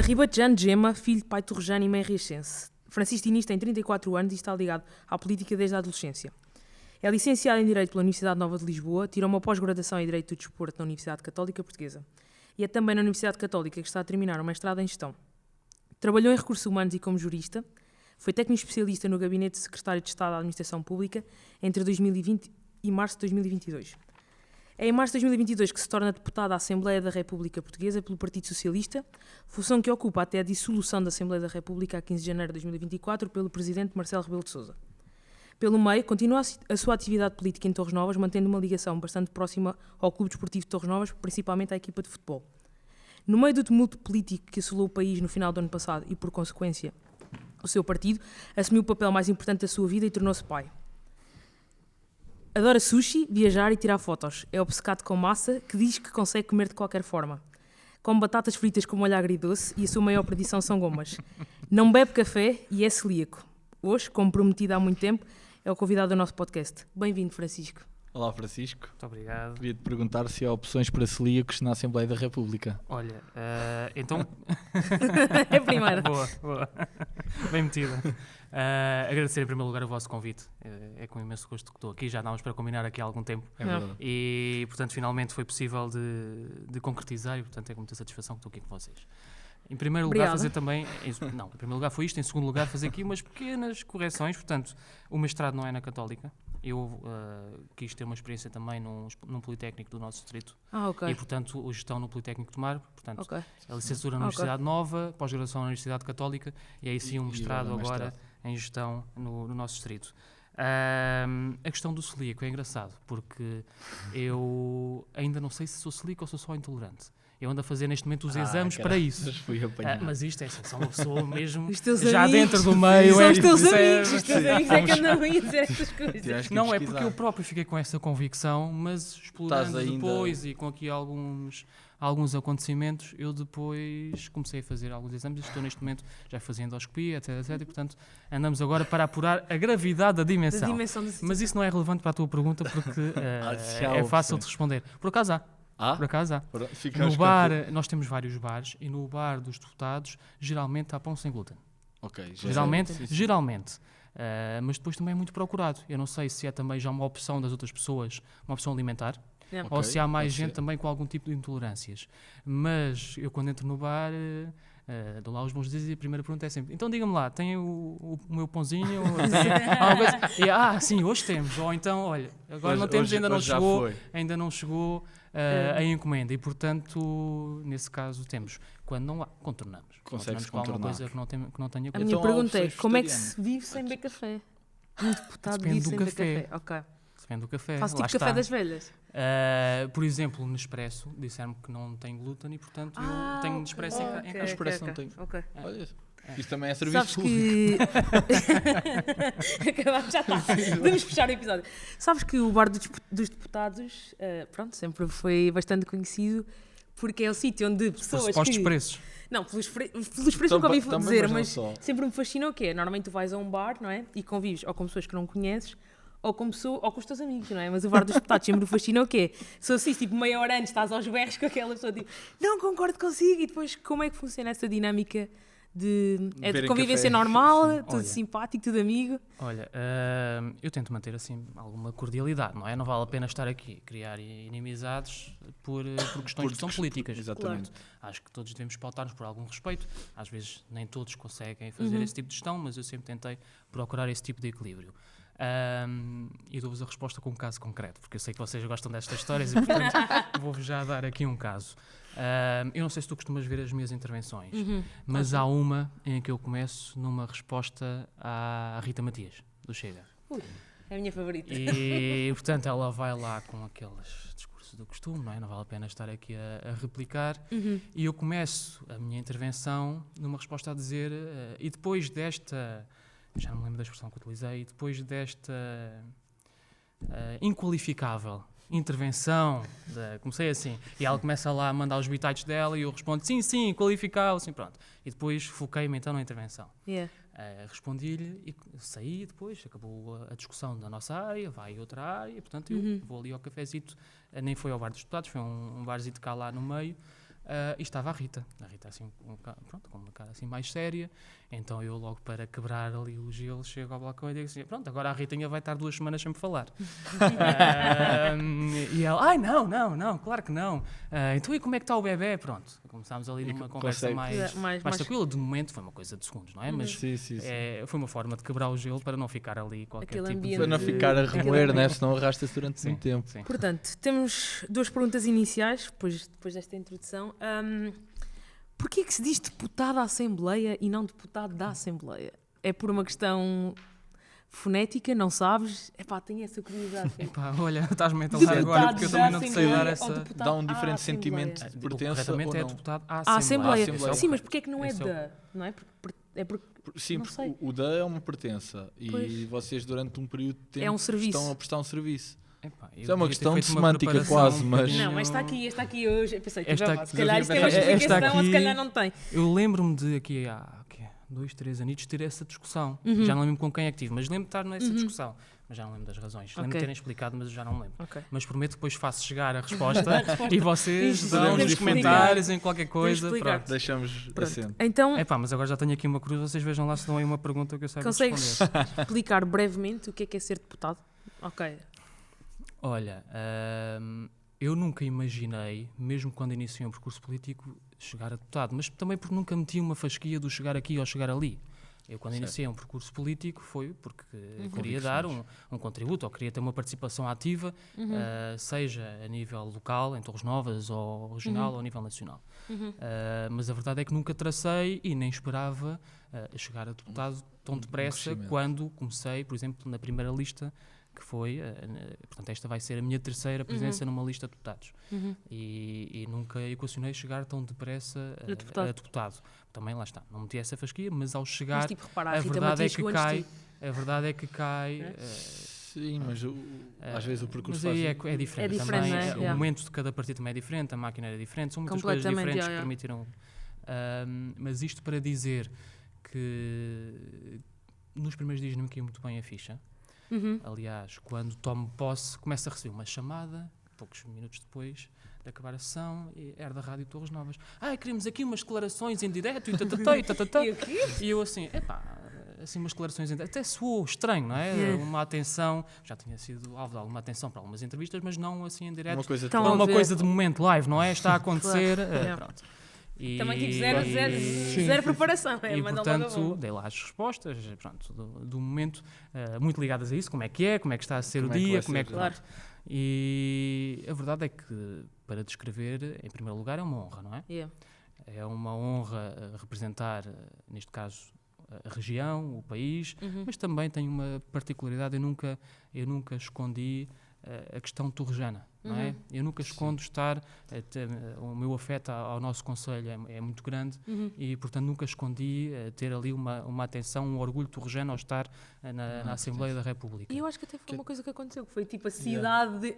Ribachano Gema, filho de pai torrejano e mãe riachense. Francisco Diniz tem 34 anos e está ligado à política desde a adolescência. É licenciado em Direito pela Universidade Nova de Lisboa, tirou uma pós-graduação em Direito do Desporto na Universidade Católica Portuguesa. E é também na Universidade Católica que está a terminar um mestrado em Gestão. Trabalhou em Recursos Humanos e como jurista. Foi técnico especialista no Gabinete de Secretário de Estado da Administração Pública entre 2020 e março de 2022. É em março de 2022 que se torna deputado à Assembleia da República Portuguesa pelo Partido Socialista, função que ocupa até a dissolução da Assembleia da República a 15 de janeiro de 2024 pelo presidente Marcelo Rebelo de Sousa. Pelo meio, continua a sua atividade política em Torres Novas, mantendo uma ligação bastante próxima ao Clube Desportivo de Torres Novas, principalmente à equipa de futebol. No meio do tumulto político que assolou o país no final do ano passado e, por consequência, o seu partido, assumiu o papel mais importante da sua vida e tornou-se pai. Adora sushi, viajar e tirar fotos. É obcecado com massa, que diz que consegue comer de qualquer forma. Come batatas fritas com molho agridoce e a sua maior perdição são gomas. Não bebe café e é celíaco. Hoje, como prometido há muito tempo, é o convidado do nosso podcast. Bem-vindo, Francisco. Olá, Francisco. Muito obrigado. Queria-te perguntar se há opções para celíacos na Assembleia da República. Olha, então... É a primeira. Boa. Bem metida. Agradecer em primeiro lugar o vosso convite. É com imenso gosto que estou aqui. Já andávamos para combinar aqui há algum tempo. É verdade. E, portanto, finalmente foi possível de concretizar e, portanto, é com muita satisfação que estou aqui com vocês. Em primeiro lugar, fazer também... Não, em primeiro lugar foi isto. Em segundo lugar, fazer aqui umas pequenas correções. Portanto, o mestrado não é na Católica. Eu quis ter uma experiência também num Politécnico do nosso distrito. Ok. E, portanto, a gestão no Politécnico de Tomar. Portanto, Ok. a licenciatura na Universidade Nova, pós-graduação na Universidade Católica e aí sim um mestrado agora em gestão no nosso distrito. A questão do celíaco é engraçado, porque eu ainda não sei se sou celíaco ou sou só intolerante. Eu ando a fazer neste momento os exames para isso. Mas isto é assim, só uma pessoa mesmo já amigos, dentro do meio. São os teus amigos, os teus amigos é que andam a dizer estas coisas. Não, é porque eu próprio fiquei com essa convicção, mas explorando depois e com aqui alguns acontecimentos, eu depois comecei a fazer alguns exames e estou neste momento já fazendo endoscopia, etc, e portanto andamos agora para apurar a gravidade da dimensão. Mas isso não é relevante para a tua pergunta porque é fácil de responder. Por acaso há. Por acaso há. No bar, nós temos vários bares e no bar dos deputados geralmente há pão sem glúten. Ok. Geralmente. Mas depois também é muito procurado. Eu não sei se é também já uma opção das outras pessoas, uma opção alimentar, ou se há mais gente também com algum tipo de intolerâncias. Mas eu quando entro no bar, dou lá os bons dias e a primeira pergunta é sempre: então diga-me lá, tem o meu pãozinho? E, sim, hoje temos. Ou então, olha, agora não temos, ainda não chegou a encomenda. E portanto, nesse caso temos. Quando não há, contornamos. Consegue-se com alguma coisa que não tenha A minha pergunta é: como é que se vive sem beber café? Um deputado vive sem beber café. Ok. Depende do café. Faço tipo café das velhas. Por exemplo, no Nespresso, disseram-me que não tem glúten e, portanto, eu tenho Nespresso em casa. Nespresso não tem. Ok. Olha, isso também é serviço Sabes público. que... Acabamos, já está. Vamos fechar o episódio. Sabes que o bar dos deputados, sempre foi bastante conhecido porque é o sítio onde pessoas Supostos preços. Não, pelos preços nunca ouvi dizer, mas sempre me fascina o quê? Normalmente tu vais a um bar, não é? E convives ou com pessoas que não conheces ou com os teus amigos, não é? Mas o bar dos deputados sempre me fascina o quê? Se assim, tipo, meia hora antes estás aos berros com aquela pessoa, tipo, não concordo consigo, e depois como é que funciona essa dinâmica de convivência normal, tudo simpático, tudo amigo? Olha, eu tento manter assim alguma cordialidade, não é? Não vale a pena estar aqui criar inimizades por questões que são políticas. Exatamente. Claro. Acho que todos devemos pautar-nos por algum respeito. Às vezes nem todos conseguem fazer esse tipo de gestão, mas eu sempre tentei procurar esse tipo de equilíbrio. E dou-vos a resposta com um caso concreto, porque eu sei que vocês gostam destas histórias e, portanto, vou-vos já dar aqui um caso. Eu não sei se tu costumas ver as minhas intervenções, mas há uma em que eu começo numa resposta à Rita Matias, do Chega. É a minha favorita. E, portanto, ela vai lá com aqueles discursos do costume, não é? Não vale a pena estar aqui a replicar. E eu começo a minha intervenção numa resposta a dizer, e depois desta... Já não me lembro da expressão que utilizei. Depois desta inqualificável intervenção, comecei assim, e ela começa lá a mandar os bitites dela e eu respondo, sim, qualificável, assim, pronto. E depois foquei-me então na intervenção. Respondi-lhe e saí depois, acabou a discussão da nossa área, vai outra área, portanto eu vou ali ao cafezito, nem foi ao bar dos deputados, foi um barzito cá lá no meio, E estava a Rita assim, pronto, com uma cara assim mais séria. Então eu logo, para quebrar ali o gelo, chego ao balcão e digo assim, pronto, agora a Ritinha vai estar 2 semanas sem me falar. E ela, não, claro que não. Então e como é que está o bebê? Pronto, começámos ali numa conversa mais tranquila. De momento foi uma coisa de segundos, não é? Mas sim. foi uma forma de quebrar o gelo para não ficar ali qualquer Aquele tipo ambiente. Para não ficar a remoer, né? Senão arrasta-se durante muito tempo. Sim. Portanto, temos 2 perguntas iniciais, depois desta introdução. Porquê que se diz deputado da Assembleia e não deputado da Assembleia? É por uma questão fonética, não sabes? Tenho essa curiosidade. Olha, estás-me a entalar agora porque eu também não te sei dar essa... Dá um diferente sentimento de pertença ou não? É deputado à À Assembleia. Assembleia. Sim, mas porquê é que não é da? Não é? Sim, porque o da é uma pertença e vocês durante um período de tempo estão a prestar um serviço. Isso é uma questão de semântica quase, mas... Não, mas está aqui hoje. Eu pensei, se calhar isto tem uma justificação ou se calhar não tem. Eu lembro-me de aqui há 2, 3 anos ter essa discussão. Já não lembro com quem é que tive, mas lembro de estar nessa discussão. Mas já não lembro das razões. Lembro de terem explicado, mas eu já não lembro. Mas prometo que depois faço chegar a resposta e vocês dão nos comentários, em qualquer coisa. Pronto. Deixamos assento. Então, mas agora já tenho aqui uma cruz, vocês vejam lá se dão aí uma pergunta que eu saiba responder. Consegues explicar brevemente o que é ser deputado? Ok. Olha, eu nunca imaginei, mesmo quando iniciei um percurso político, chegar a deputado, mas também porque nunca meti uma fasquia do chegar aqui ou chegar ali. Eu, quando iniciei um percurso político, foi porque queria dar um contributo, ou queria ter uma participação ativa, seja a nível local, em Torres Novas, ou regional, ou a nível nacional. Mas a verdade é que nunca tracei e nem esperava chegar a deputado tão depressa quando comecei, por exemplo, na primeira lista, que foi, portanto, esta vai ser a minha 3ª presença numa lista de deputados. E nunca equacionei chegar tão depressa a deputado. Também lá está, não meti essa fasquia, mas ao chegar, mas, tipo, repara, a verdade é que cai. Sim, mas às vezes o percurso mas aí é diferente. É diferente, também, o momento de cada partido também é diferente, a máquina era diferente, são muitas coisas diferentes que permitiram. Mas isto para dizer que nos primeiros dias não me caiu muito bem a ficha. Aliás, quando tomo posse, começo a receber uma chamada, poucos minutos depois de acabar a sessão, era da Rádio Torres Novas. Queremos aqui umas declarações em direto e tatatá. E eu assim, assim umas declarações em direto. Até soou estranho, não é? Uma atenção, já tinha sido alvo de alguma atenção para algumas entrevistas, mas não assim em direto. Uma coisa de momento live, não é? Está a acontecer, pronto. Também tive zero preparação. E portanto, dei lá as respostas do momento, muito ligadas a isso, como é que está a ser o dia, como é que... Claro. E a verdade é que, para descrever, em primeiro lugar, é uma honra, não é? É uma honra representar, neste caso, a região, o país, mas também tem uma particularidade, eu nunca escondi a questão torrejana, não é? Eu nunca escondo estar, o meu afeto ao nosso concelho é muito grande e, portanto, nunca escondi ter ali uma atenção, um orgulho torrejano ao estar na Assembleia da República. E eu acho que até foi uma coisa que aconteceu, que foi tipo a cidade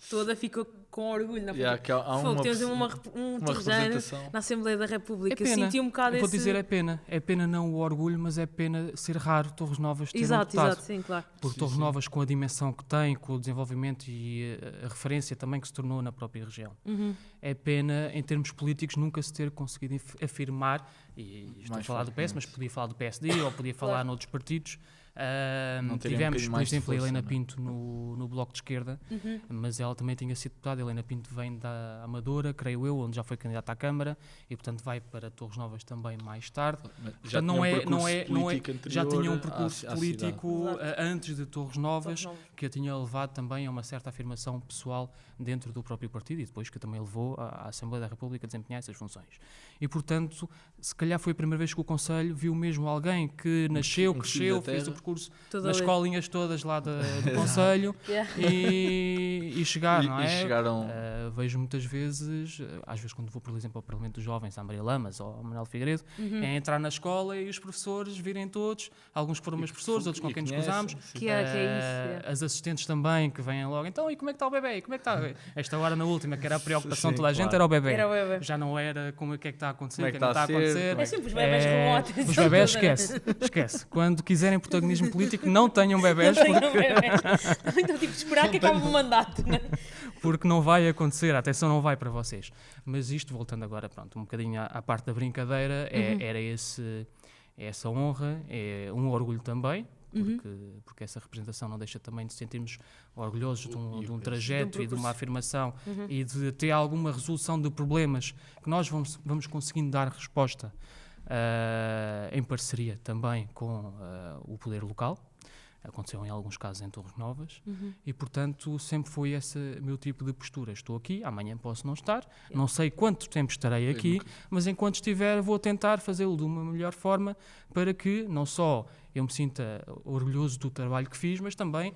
toda ficou com orgulho na temos um torrejano na Assembleia da República. É pena. Senti um bocado vou dizer, é pena não o orgulho, mas é pena ser raro Torres Novas ter um deputado. Exato, sim, claro. Porque Torres Novas, com a dimensão que tem, com o desenvolvimento e a referência também que se tornou na própria região. É pena, em termos políticos, nunca se ter conseguido afirmar, e estou a falar do PS, mas podia falar do PSD ou podia falar noutros partidos. Tivemos, por exemplo, a Helena Pinto no Bloco de Esquerda, mas ela também tinha sido deputada. A Helena Pinto vem da Amadora, creio eu, onde já foi candidata à Câmara e, portanto, vai para Torres Novas também mais tarde. Já tinha um percurso político antes de Torres Novas, que a tinha levado também a uma certa afirmação pessoal dentro do próprio partido e depois que a também levou à Assembleia da República a desempenhar essas funções. E, portanto, se calhar foi a primeira vez que o Conselho viu mesmo alguém que nasceu, cresceu, fez o percurso nas escolinhas todas lá do Conselho e chegar, não é? Chegaram... Vejo muitas vezes, às vezes quando vou, por exemplo, ao Parlamento dos Jovens, à Maria Lamas ou ao Manuel Figueiredo, é entrar na escola e os professores virem todos, alguns que foram meus professores, outros com quem nos cruzámos, as assistentes também, que vêm logo, então, e como é que está o bebê? Como é que está? Esta hora na última, que era a preocupação de toda a gente, era o bebê. Já não era como é que está a acontecer, o que é que não está a acontecer. É sempre os bebés com ótimo. Os bebés, esquece. Quando quiserem protagonismo político, não tenham bebés. Então, tipo, esperar que acabe o mandato, não é? Porque não vai acontecer. acontecer, a atenção não vai para vocês. Mas isto, voltando agora, pronto, um bocadinho à parte da brincadeira, era essa honra, é um orgulho também, porque essa representação não deixa também de sentirmos orgulhosos de um trajeto e de uma afirmação e de ter alguma resolução de problemas que nós vamos conseguindo dar resposta em parceria também com o poder local. Aconteceu em alguns casos em Torres Novas e, portanto, sempre foi esse meu tipo de postura. Estou aqui, amanhã posso não estar, não sei quanto tempo estarei aqui, mas enquanto estiver vou tentar fazê-lo de uma melhor forma para que não só eu me sinta orgulhoso do trabalho que fiz, mas também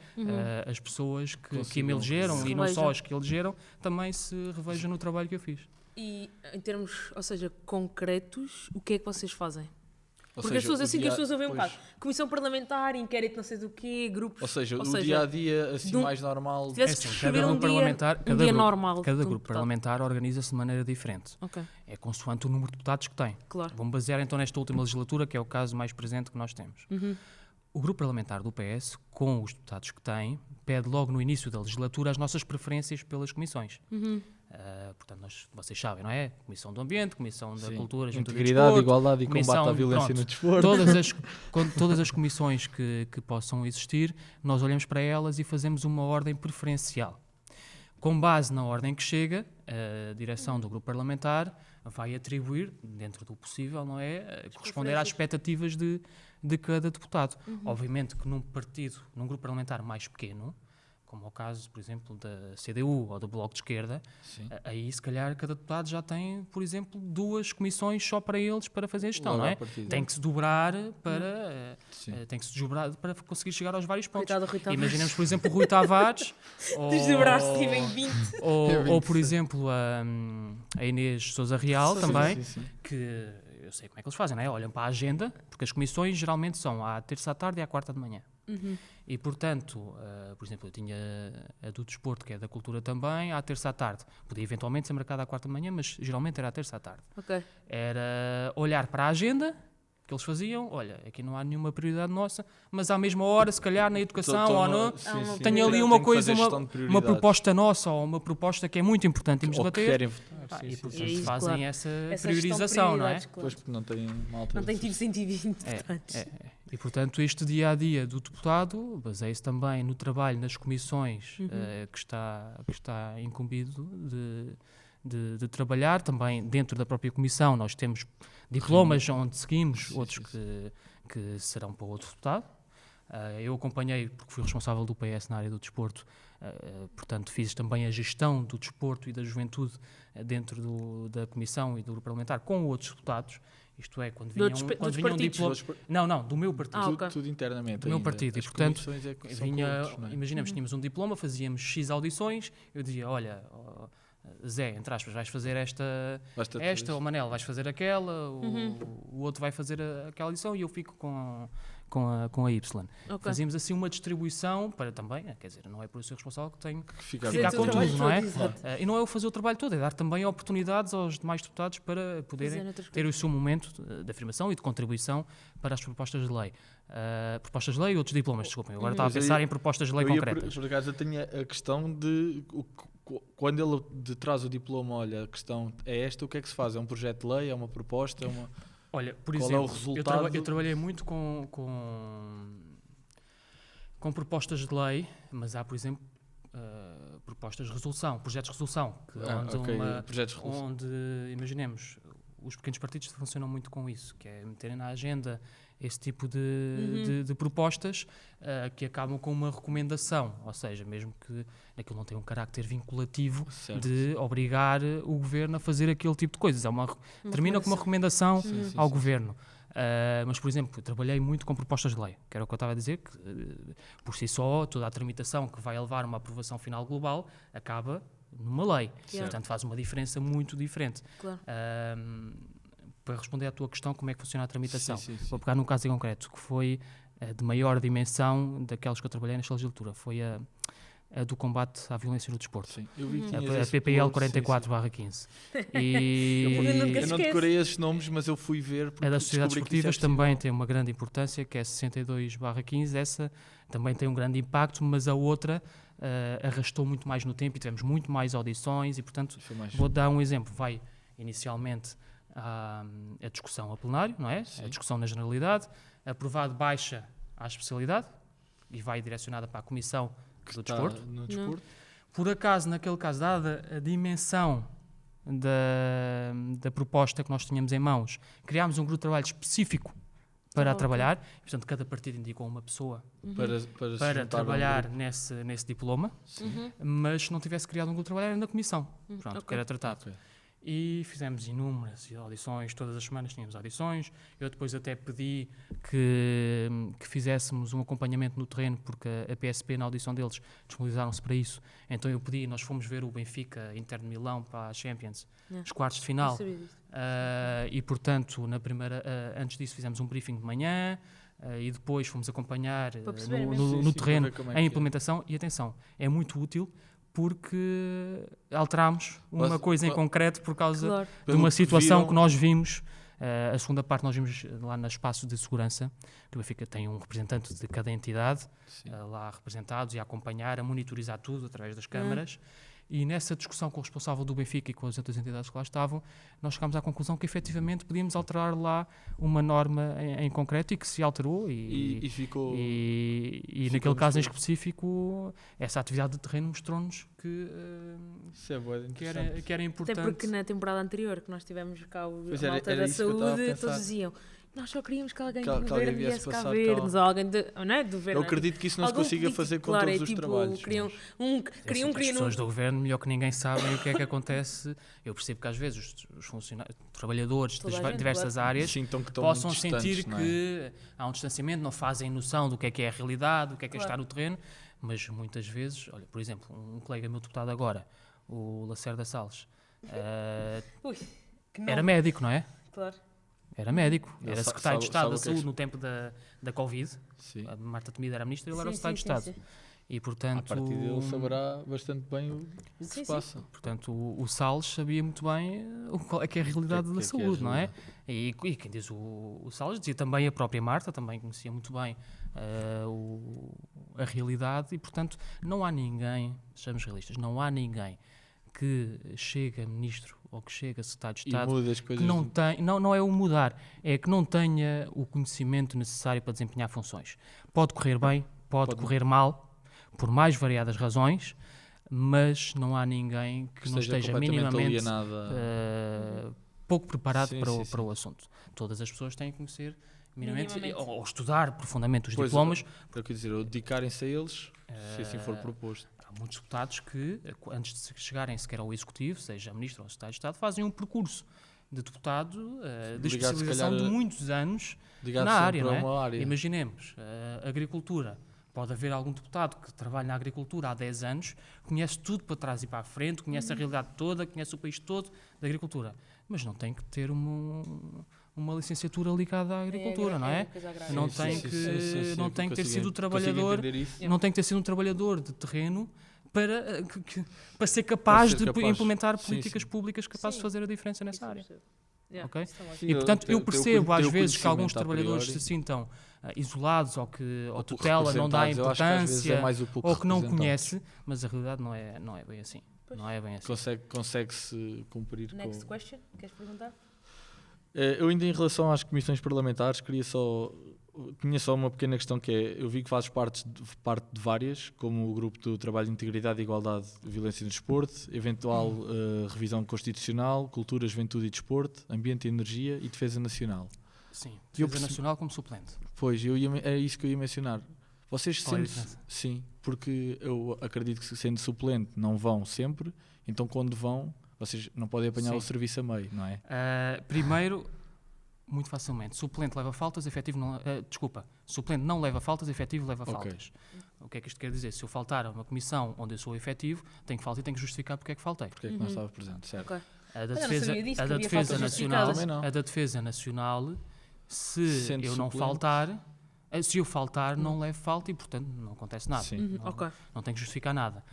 as pessoas que me elegeram e não só as que elegeram também se revejam no trabalho que eu fiz. E em termos, ou seja, concretos, o que é que vocês fazem? Porque as pessoas, assim que as pessoas ouvem um bocado, comissão parlamentar, inquérito, não sei do quê, grupos... Ou seja, o dia-a-dia assim mais normal... Se tivesse que escrever um dia normal... Cada grupo parlamentar organiza-se de maneira diferente. Okay. É consoante o número de deputados que tem. Claro. Vamos basear então nesta última legislatura, que é o caso mais presente que nós temos. O grupo parlamentar do PS, com os deputados que tem, pede logo no início da legislatura as nossas preferências pelas comissões. Portanto, vocês sabem, não é? Comissão do Ambiente, Comissão da Cultura, Integridade, Igualdade e Combate à Violência no Desporto. Todas as comissões que possam existir, nós olhamos para elas e fazemos uma ordem preferencial. Com base na ordem que chega, a direção do grupo parlamentar vai atribuir, dentro do possível, não é? Corresponder às expectativas de cada deputado. Obviamente que num grupo parlamentar mais pequeno, como é o caso, por exemplo, da CDU ou do Bloco de Esquerda, aí se calhar cada deputado já tem, por exemplo, 2 comissões só para eles para fazer a gestão, não é? Tem que se dobrar para conseguir chegar aos vários pontos. Imaginemos, por exemplo, o Rui Tavares ou por exemplo, a Inês Sousa Real também, que eu sei como é que eles fazem, não é? Olham para a agenda, porque as comissões geralmente são à terça à tarde e à quarta de manhã. E, portanto, por exemplo, eu tinha a do desporto, que é da cultura também, à terça à tarde. Podia eventualmente ser marcada à quarta de manhã, mas geralmente era à terça à tarde. Era olhar para a agenda que eles faziam, olha, aqui não há nenhuma prioridade nossa, mas à mesma hora, se calhar na educação ou não, tenho ali uma coisa, uma proposta nossa ou uma proposta que é muito importante e debater. E portanto fazem essa priorização, não é? Pois, porque não tem malta. Não tem tipo 120 deputados. E, portanto, este dia-a-dia do deputado baseia-se também no trabalho nas comissões que está incumbido de trabalhar. Também dentro da própria comissão nós temos diplomas onde seguimos, outros que serão para outro deputado. Eu acompanhei, porque fui responsável do PS na área do desporto, portanto fiz também a gestão do desporto e da juventude dentro da comissão e do grupo parlamentar com outros deputados. Isto é, quando vinham diplomas... Não, do meu partido. Tudo internamente. Do meu partido. E, portanto, imaginemos que tínhamos um diploma, fazíamos X audições, eu dizia, olha, Zé, entre aspas, vais fazer esta ou Manel, vais fazer aquela, o outro vai fazer aquela audição e eu fico com a Y. Fazíamos assim uma distribuição para também, quer dizer, não é por eu ser responsável que tenho que ficar com tudo, não é? E não é eu fazer o trabalho todo, é dar também oportunidades aos demais deputados para poderem ter o seu momento de afirmação e de contribuição para as propostas de lei. Propostas de lei e outros diplomas, desculpem. Agora estava a pensar em propostas de lei concretas. Por acaso eu tinha a questão de... Quando ele traz o diploma, olha, a questão é esta, o que é que se faz? É um projeto de lei? É uma proposta? Olha, por exemplo, é o resultado? Eu trabalhei muito com propostas de lei, mas há, por exemplo, propostas de resolução, projetos de resolução, onde, imaginemos, os pequenos partidos funcionam muito com isso, que é meterem na agenda esse tipo de propostas que acabam com uma recomendação, ou seja, mesmo que aquilo não tenha um carácter vinculativo de obrigar o governo a fazer aquele tipo de coisas. Termina com uma recomendação ao governo. Mas, por exemplo, eu trabalhei muito com propostas de lei, que era o que eu estava a dizer, que por si só, toda a tramitação que vai levar a uma aprovação final global acaba numa lei. Portanto, faz uma diferença muito diferente. Claro. Para responder à tua questão, como é que funciona a tramitação? Vou pegar num caso em concreto, que foi de maior dimensão daquelas que eu trabalhei nesta legislatura. Foi a do combate à violência no desporto. Sim. Eu vi a PPL 44/15. Eu não decorei esses nomes, mas eu fui ver. A das sociedades esportivas também tem uma grande importância, que é 62/15. Essa também tem um grande impacto, mas a outra arrastou muito mais no tempo e tivemos muito mais audições e, portanto, vou dar um exemplo. Vai inicialmente a discussão a plenário, não é? Sim. A discussão na generalidade, aprovado baixa à especialidade e vai direcionada para a Comissão do Desporto. No desporto. Por acaso, naquele caso, dada a dimensão da proposta que nós tínhamos em mãos, criámos um grupo de trabalho específico para trabalhar. Portanto, cada partido indicou uma pessoa para trabalhar nesse diploma, mas se não tivesse criado um grupo de trabalho, era na comissão, que era tratado. Okay. E fizemos inúmeras audições, todas as semanas tínhamos audições. Eu depois até pedi que fizéssemos um acompanhamento no terreno, porque a PSP, na audição deles, disponibilizaram-se para isso. Então eu pedi, nós fomos ver o Benfica Inter de Milão para a Champions, os quartos de final. E portanto, antes disso fizemos um briefing de manhã, e depois fomos acompanhar no terreno a implementação. E atenção, é muito útil, porque alterámos uma coisa em concreto por causa de uma situação que nós vimos. A segunda parte nós vimos lá no espaço de segurança, que o Benfica tem um representante de cada entidade lá representados e a acompanhar, a monitorizar tudo através das câmaras. E nessa discussão com o responsável do Benfica e com as outras entidades que lá estavam, nós chegámos à conclusão que efetivamente podíamos alterar lá uma norma em concreto e que se alterou e ficou... E naquele caso em específico, essa atividade de terreno mostrou-nos que era importante. Até porque na temporada anterior que nós tivemos cá a malta da saúde, todos diziam: nós só queríamos que alguém do governo viesse cá ver-nos, ou alguém do governo. Eu acredito que isso não se consiga fazer com todos os trabalhos. As pessoas do governo, melhor que ninguém, sabem o que é que acontece. Eu percebo que às vezes os funcionários, trabalhadores de diversas áreas possam sentir que há um distanciamento, não fazem noção do que é a realidade, do que é estar no terreno, mas muitas vezes, olha, por exemplo, um colega meu deputado agora, o Lacerda Salles, era médico, não é? Claro. Era médico, era secretário de Estado da Saúde no tempo da Covid. Sim. A Marta Temido era ministra e ele era o secretário de Estado. Sim. E, portanto, a partir dele saberá bastante bem o que se passa. Portanto, o Salles sabia muito bem qual é que é a realidade da saúde, não é? E quem diz o Salles dizia também, a própria Marta também conhecia muito bem a realidade e, portanto, não há ninguém, sejamos realistas, não há ninguém que chega ministro ou que chega secretário de Estado que não tem, não é o mudar, é que não tenha o conhecimento necessário para desempenhar funções. Pode correr bem, pode correr mal, por mais variadas razões, mas não há ninguém que não esteja minimamente pouco preparado para o assunto. Todas as pessoas têm que conhecer minimamente. Ou estudar profundamente os diplomas. Para dizer, ou dedicarem-se a eles, se assim for proposto. Há muitos deputados que, antes de chegarem sequer ao Executivo, seja Ministro ou Secretário de Estado, fazem um percurso de deputado de especialização de muitos anos na área, não é? Imaginemos, agricultura. Pode haver algum deputado que trabalha na agricultura há 10 anos, conhece tudo para trás e para a frente, conhece a realidade toda, conhece o país todo da agricultura, mas não tem que ter uma licenciatura ligada à agricultura, não é? Não tem que ter sido trabalhador, não tem que ter sido um trabalhador de terreno para ser capaz de implementar políticas públicas capazes de fazer a diferença nessa área. Okay? E portanto eu percebo às vezes que alguns trabalhadores se sintam isolados ou que a tutela não dá importância ou que não conhece, mas a realidade não é bem assim. Não é bem assim. Consegue-se cumprir. Next question, queres perguntar? Eu ainda em relação às comissões parlamentares tinha só uma pequena questão que é, eu vi que fazes parte de várias, como o Grupo do Trabalho de Integridade, Igualdade e Violência no Desporto, eventual revisão constitucional, Cultura, Juventude e Desporto, Ambiente e Energia e Defesa Nacional. Sim, Defesa Nacional como suplente. Pois, é isso que eu ia mencionar. Vocês sim, porque eu acredito que sendo suplente não vão sempre, então quando vão, vocês não podem apanhar o serviço a meio, não é? Primeiro, muito facilmente. Suplente leva faltas, efetivo não... suplente não leva faltas, efetivo leva faltas. O que é que isto quer dizer? Se eu faltar a uma comissão onde eu sou efetivo, tenho que faltar e tenho que justificar porque é que faltei. Porque é que não estava presente, certo. Okay. A da Defesa Nacional, se sendo eu não faltar... Se eu faltar, não levo falta e, portanto, não acontece nada. Não tenho que justificar nada.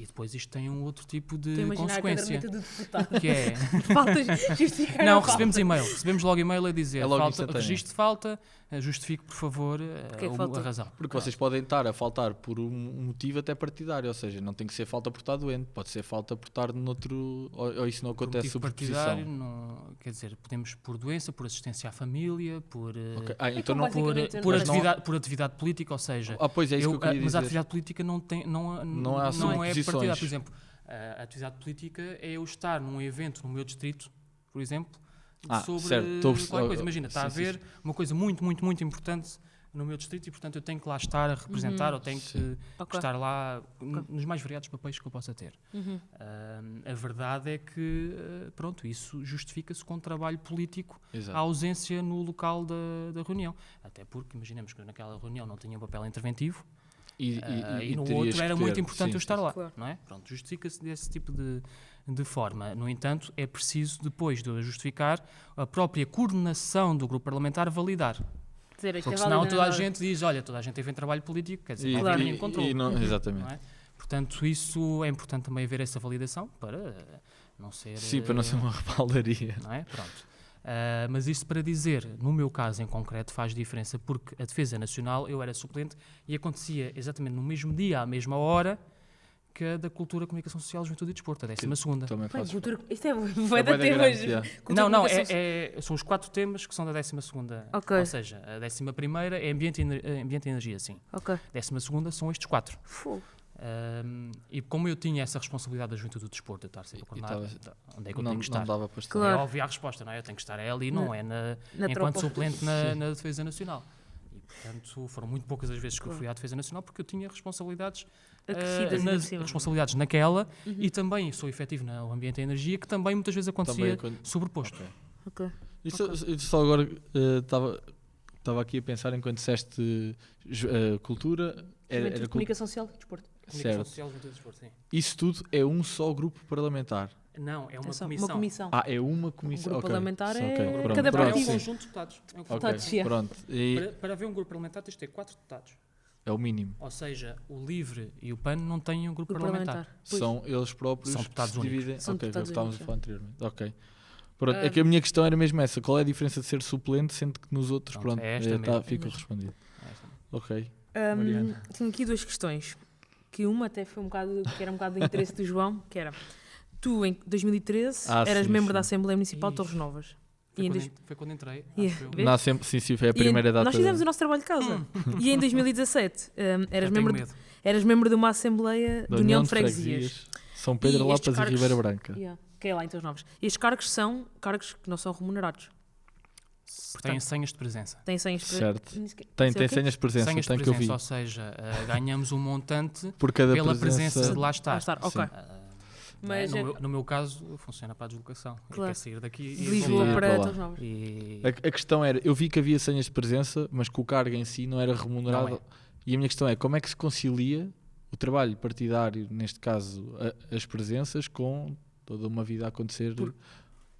E depois isto tem um outro tipo de Estou a imaginar a consequência. caderneta do deputado. Que é... Faltas justificar Não, a falta. recebemos e-mail. Recebemos logo e-mail a dizer É logo falta, instantâneo. registro de falta, justifique, por favor, Porque é que faltou? a razão. Porque vocês podem estar a faltar por um motivo até partidário, ou seja, não tem que ser falta por estar doente, pode ser falta por estar noutro, ou isso não Por acontece motivo sob partidário, posição. não, quer dizer, podemos por doença, por assistência à família, por, Ok. Então Então, não, basicamente, por, mas não- por atividade política, ou seja, pois é isso que eu queria mas a dizer. atividade política não, tem, Não há não é suposições. partidária. Por exemplo, a atividade política é eu estar num evento no meu distrito, por exemplo, sobre certo, estou a perceber. qualquer coisa. Imagina, está a Sim, sim, haver uma coisa muito, muito, muito importante no meu distrito e, portanto, eu tenho que lá estar a representar ou tenho que Ok. estar lá nos mais variados papéis que eu possa ter. Uhum. A verdade é que, pronto, isso justifica-se com trabalho político, Exato. a ausência no local da reunião. Até porque, imaginemos que naquela reunião não tinha um papel interventivo e no terias outro que era ter, muito importante sim, eu estar sim. lá, Claro. não é? Pronto, justifica-se desse tipo de forma. No entanto, é preciso, depois de eu justificar, a própria coordenação do grupo parlamentar validar. Dizer, isto Porque é senão válido, toda a não é gente diz, olha, toda a gente teve em trabalho político, quer dizer, E, não Claro. houve nenhum controle. exatamente. Não é? Portanto, isso é importante também haver essa validação para não ser... Sim, para não ser uma rebaldaria. Não é? Pronto. Mas isto para dizer, no meu caso em concreto, faz diferença porque a Defesa Nacional, eu era suplente e acontecia exatamente no mesmo dia, à mesma hora, que a da Cultura, Comunicação Social, Juventude e Desporto, a 12ª. Também Bem, faço. cultura... Isto é É vai dar bué da temas. grande, yeah. Cultura, Não, comunicação- são os 4 temas que são da 12ª. Ok. Ou seja, a 11ª é ambiente e energia, sim. Ok. A 12ª são estes 4. Fogo. E como eu tinha essa responsabilidade da Juventude do Desporto, de estar sempre a coordenar, onde é que eu Não, tenho que não estar? dava para estar. Claro. É óbvia a resposta, não é? Eu tenho que estar ali, não é Na enquanto tropa. suplente na Defesa Nacional. E, portanto, foram muito poucas as vezes que eu fui à Defesa Nacional porque eu tinha responsabilidades, Acrescidas ainda por cima. responsabilidades naquela e também sou efetivo no ambiente e energia, que também muitas vezes acontecia sobreposto. Ok. Ok. Isso só agora estava aqui a pensar enquanto disseste cultura, Juventude, era comunicação social e desporto. Comunicação Certo. Social, Juventude e Desporto, sim. Isso tudo é um só grupo parlamentar. Não, é uma Atenção, comissão. Uma comissão. É uma comissão. O grupo ok. parlamentar Sim, é ok. Pronto, cada É um pronto, partido. sim. conjunto de deputados. É um Ok, Deputados, yeah. pronto. E Para haver um grupo parlamentar tens de ter 4 deputados. é o mínimo. Ou seja, o LIVRE e o PAN não têm um grupo Grupo parlamentar. parlamentar. Pois. São eles próprios São deputados que se dividem. São Ok, deputados estávamos a únicos, falar anteriormente. Ok. Pronto, é que a minha questão era mesmo essa. Qual é a diferença de ser suplente, sendo que nos outros, Pronto, pronto, é esta mesmo. fica respondido. Ok. Mariana. Tenho aqui 2 questões. Que uma até foi que era um bocado do interesse do João, que era tu em 2013 eras sim, membro sim. da Assembleia Municipal de Ixi. Torres Novas. Foi, E em quando, dois- foi quando entrei. Yeah. Acho eu. Vês? Não, sempre, sim, foi a E em- primeira data. Nós fizemos o nosso trabalho de casa. E em 2017 Já eras, tenho membro medo. eras membro de uma Assembleia da de União de Freguesias. São Pedro, E Lapas estes e cargos- Ribeira Branca. Yeah, que é lá em Torres Novas. E estes cargos são cargos que não são remunerados. Têm senhas de presença. Têm senhas para... Certo. Nem sequer- Tem sei o quê? senhas de presença, Senhas de tem que eu vi. presença, ou seja, ganhamos um montante Por cada pela presença de lá Ah, estar. estar, ok. Sim. Mas No meu caso, funciona para a deslocação. Claro. Eu quero sair daqui de e Lisboa Sim, para para lá. Torres Novas. E... A questão era, eu vi que havia senhas de presença, mas que o cargo em si não era remunerado. Não é. E a minha questão é, como é que se concilia o trabalho partidário, neste caso as presenças, com toda uma vida a acontecer,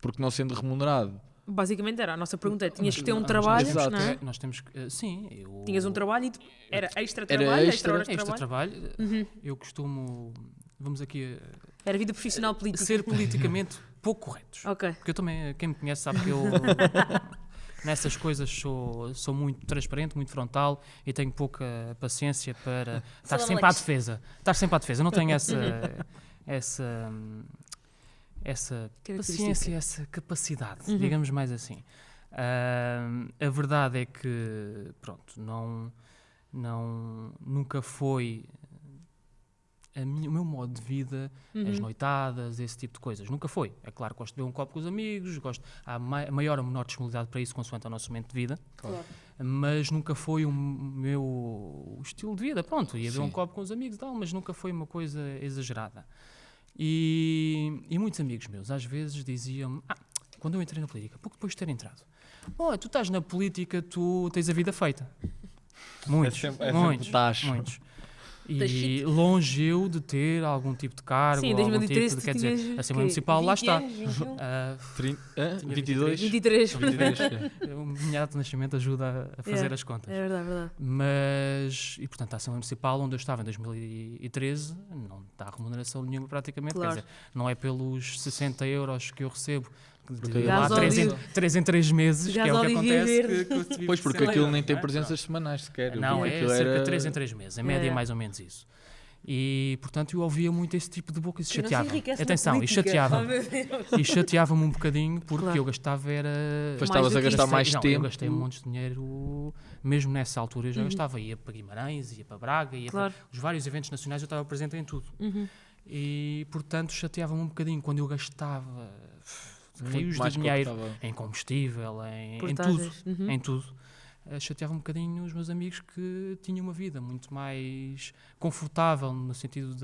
porque não sendo remunerado? Basicamente era. A nossa pergunta é, tinhas que ter um Nós trabalho, temos Exato. não é? que- Nós temos que... Sim. Tinhas um trabalho e era extra Era trabalho, extra- extra horas de Este trabalho. trabalho, eu costumo... Vamos aqui Era vida profissional política. ser politicamente pouco corretos. Ok. Porque eu também, quem me conhece sabe que eu nessas coisas sou muito transparente, muito frontal e tenho pouca paciência para estar Fala sempre Alex. à defesa. Estar sempre à defesa. Eu não tenho essa Característica. paciência, essa capacidade, digamos mais assim. A verdade é que, pronto, nunca foi o meu modo de vida, as noitadas, esse tipo de coisas. Nunca foi. É claro que gosto de beber um copo com os amigos, há maior ou menor disponibilidade para isso consoante o nosso momento de vida, Claro. mas nunca foi o meu estilo de vida. Pronto, ia beber um Sim. copo com os amigos e tal, mas nunca foi uma coisa exagerada. E muitos amigos meus às vezes diziam-me, quando eu entrei na política, pouco depois de ter entrado, tu estás na política, tu tens a vida feita. Muitos, sempre muitos, tacho. muitos. E longe eu de ter algum tipo de cargo, sim, em algum 2013 tipo de, quer dizer, a Assembleia quê? Municipal, lá 20 está. anos, 21? 22? 23. 23. O minha data de nascimento ajuda a fazer as contas. É verdade, é verdade. Mas, e portanto, a Assembleia Municipal, onde eu estava em 2013, não dá remuneração nenhuma praticamente. Claro. Quer dizer, não é pelos 60 euros que eu recebo de Gasóleo. lá 3 em 3 meses, que é o que Gasóleo acontece. verde. Que eu tive Pois, porque sempre, aquilo nem tem não é? presenças semanais sequer. Eu Não, vi que é aquilo cerca era- de 3 em 3 meses. Em média é mais ou menos isso. E, portanto, eu ouvia muito esse tipo de bocas e Que não se chateava. enriquece na Atenção, e política. chateava-me. Oh, meu Deus. E chateava-me um bocadinho porque Claro. eu gastava era... Depois Mais estavas do a que gastar isso. mais Não, tempo. eu gastei um monte de dinheiro, mesmo nessa altura eu já gastava. Ia para Guimarães, ia para Braga, ia Claro. para os vários eventos nacionais, eu estava presente em tudo. Uhum. E, portanto, chateava-me um bocadinho quando eu gastava Muito rios de mais que eu dinheiro gostava. em combustível, em tudo. Portagens. Uhum. Em tudo. Chateava um bocadinho os meus amigos que tinham uma vida muito mais confortável no sentido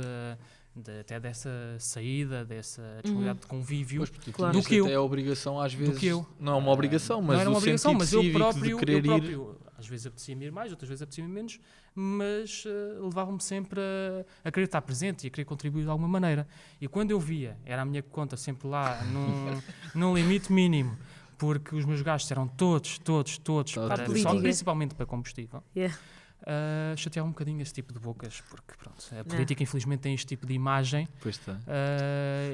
até dessa saída, dessa disponibilidade de convívio. Pois, porque tu Claro. tinhas Do que eu. até a obrigação às vezes. que eu. Não é uma obrigação, mas não era uma o obrigação, sentido mas eu cívico próprio, de querer ir. às vezes apetecia-me ir mais, outras vezes apetecia-me menos, mas levava-me sempre a querer estar presente e a querer contribuir de alguma maneira. E quando eu via, era a minha conta sempre lá num limite mínimo, porque os meus gastos eram todos para, política. principalmente para combustível. Yeah. Chateava um bocadinho esse tipo de bocas, porque pronto, a política infelizmente tem este tipo de imagem, Pois está.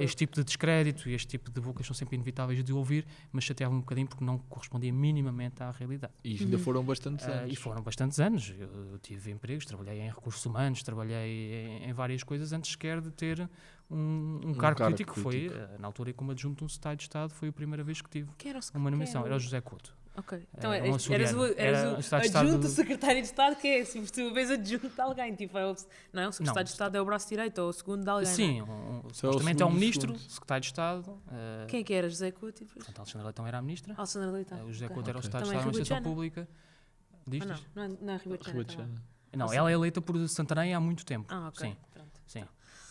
este tipo de descrédito e este tipo de bocas são sempre inevitáveis de ouvir, mas chateava um bocadinho porque não correspondia minimamente à realidade. E ainda foram bastantes anos. E foram bastantes anos. Eu tive empregos, trabalhei em recursos humanos, trabalhei em várias coisas antes sequer de ter um cargo político. Foi, na altura, como adjunto de um secretário de Estado, foi a primeira vez que tive Quem era o uma nomeação. quem Era o José Couto. Ok. Então um eras açoriano. o Era o secretário de Estado adjunto do- secretário de Estado, que é se tu vês adjunto de alguém, tipo, não é? O secretário Não. de Estado é o braço direito ou o segundo de alguém. Sim, supostamente é um segundo, ministro, segundo. secretário de Estado. Não é? Quem é que era? José Couto? Portanto, Alexandra Leitão era a ministra. Alexandre Leitão. O José Ok. Couto era o Ok. secretário de Também Estado da Administração Ribachana? Pública. Diz, Ah, não, diz? não é Ribachana. Ribachana. Não, Ah, ela sim. é eleita por Santarém há muito tempo. Ah, ok. Sim, Pronto. sim.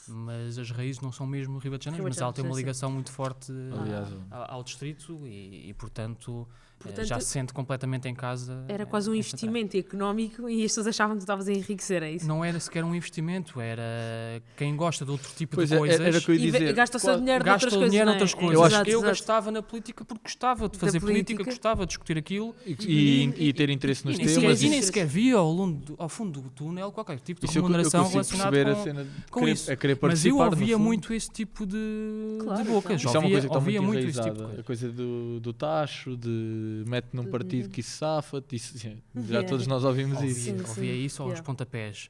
Mas as raízes não são mesmo ribatejanas, mas Ribatejanas, ela tem uma sim, sim. ligação muito forte Aliás, ao distrito e, portanto, Portanto, já se sente completamente em casa. Era quase um em Santarém. investimento económico e as pessoas achavam que tu estavas a enriquecer, é isso? Não era sequer um investimento, era quem gosta de outro tipo Pois de é, coisas. era o que eu ia E dizer. gasta o seu Quase- dinheiro Gasta noutras o coisas, dinheiro não é? noutras É, coisas. Eu acho exato, Eu exato. gastava na política porque gostava de fazer política, gostava de discutir aquilo. E ter interesse nos E nem, sequer, temas. e nem sequer via ao fundo do túnel qualquer tipo de Isso eu remuneração consigo relacionada perceber a com, cena de com querer, isso. a querer Mas eu participar. no ouvia fundo. muito esse tipo de Claro, bocas. Isso é uma coisa que está Ouvia muito muito esse tipo de enraizada. coisa. A coisa do tacho, de mete num partido que isso safa-te. Já Yeah. todos nós ouvimos Ouvia, isso. Sim, ouvia sim. isso aos Yeah. pontapés.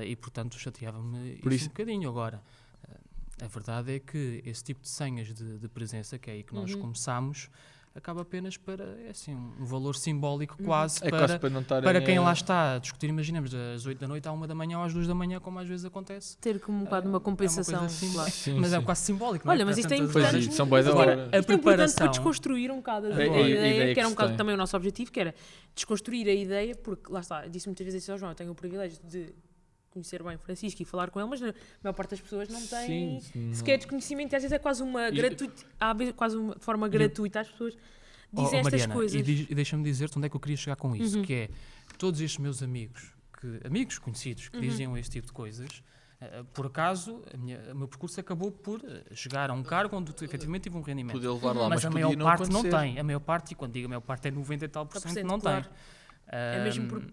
E portanto chateava-me Por isso isso- um bocadinho. Agora, a verdade é que esse tipo de senhas de presença, que é aí que nós começamos, acaba apenas para assim, um valor simbólico quase, É quase para não estarem para quem a- lá está a discutir, imaginemos, das 8 da noite à 1 da manhã ou às 2 da manhã, como às vezes acontece. Ter como um bocado uma compensação. coisa assim, claro. Sim, Mas é sim. quase simbólico, não é? Olha, mas Para isto é tantas Pois importante. horas. isso, são bué da Agora, hora. a Isto é importante para preparação. desconstruir um bocado a Agora, ideia, que era um que se bocado tem. também o nosso objetivo, que era desconstruir a ideia, porque lá está, disse muitas vezes isso ao João, eu tenho o privilégio de conhecer bem o Francisco e falar com ele, mas a maior parte das pessoas não tem Sim, sequer desconhecimento e às vezes é quase uma E- gratuita, há vezes quase uma de forma gratuita as pessoas dizem estas Mariana, coisas. E deixa-me dizer-te onde é que eu queria chegar com isso, que é todos estes meus amigos, amigos conhecidos, que diziam esse tipo de coisas, por acaso, o meu percurso acabou por chegar a um cargo onde efetivamente tive um rendimento. Poder levar lá, Mas mas a podia maior não parte não acontecer. tem. A maior parte, e quando digo a maior parte é 90 e tal por cento, não claro. tem. É mesmo por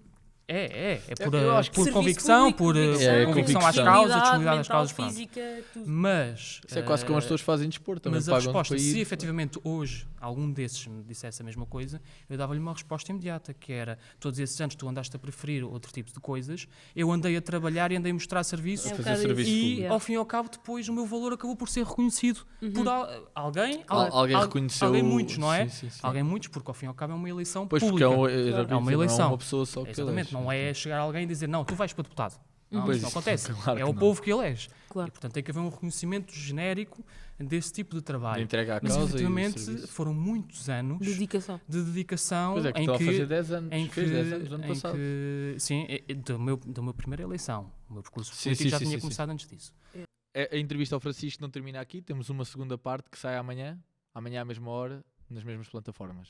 É Eu acho que por serviço convicção, público, por convicção, às causas, disponibilidade às mental, causas, pronto. física, tudo. Mas, Isso é quase como as pessoas fazem desporto. Também mas a pagam resposta, para ir. se efetivamente hoje algum desses me dissesse a mesma coisa, eu dava-lhe uma resposta imediata, que era, todos esses anos tu andaste a preferir outro tipo de coisas, eu andei a trabalhar e andei a mostrar serviço, É um fazer bocado serviço isso. e público. ao fim e ao cabo depois o meu valor acabou por ser reconhecido por alguém. Alguém reconheceu. Alguém muitos, não é? Sim, sim, sim. Alguém muitos, porque ao fim e ao cabo é uma eleição Pois, porque pública. é uma eleição. Não é uma pessoa só que Exatamente, elege. não é chegar alguém e dizer não, tu vais para deputado. Não, Pois isso não isso, acontece. claro É que o não. povo que elege. Claro. E portanto tem que haver um reconhecimento genérico desse tipo de De trabalho. entrega à Mas causa e o efetivamente serviço. foram muitos anos Dedicação. de dedicação Pois é, que em estou a que fazer 10 anos. em Fez que- 10 anos no ano em passado. que- sim, da minha primeira eleição. O meu percurso Sim, político sim, já sim, tinha sim, começado antes disso. A entrevista ao Francisco não termina aqui. Temos uma segunda parte que sai amanhã. Amanhã à mesma hora, nas mesmas plataformas.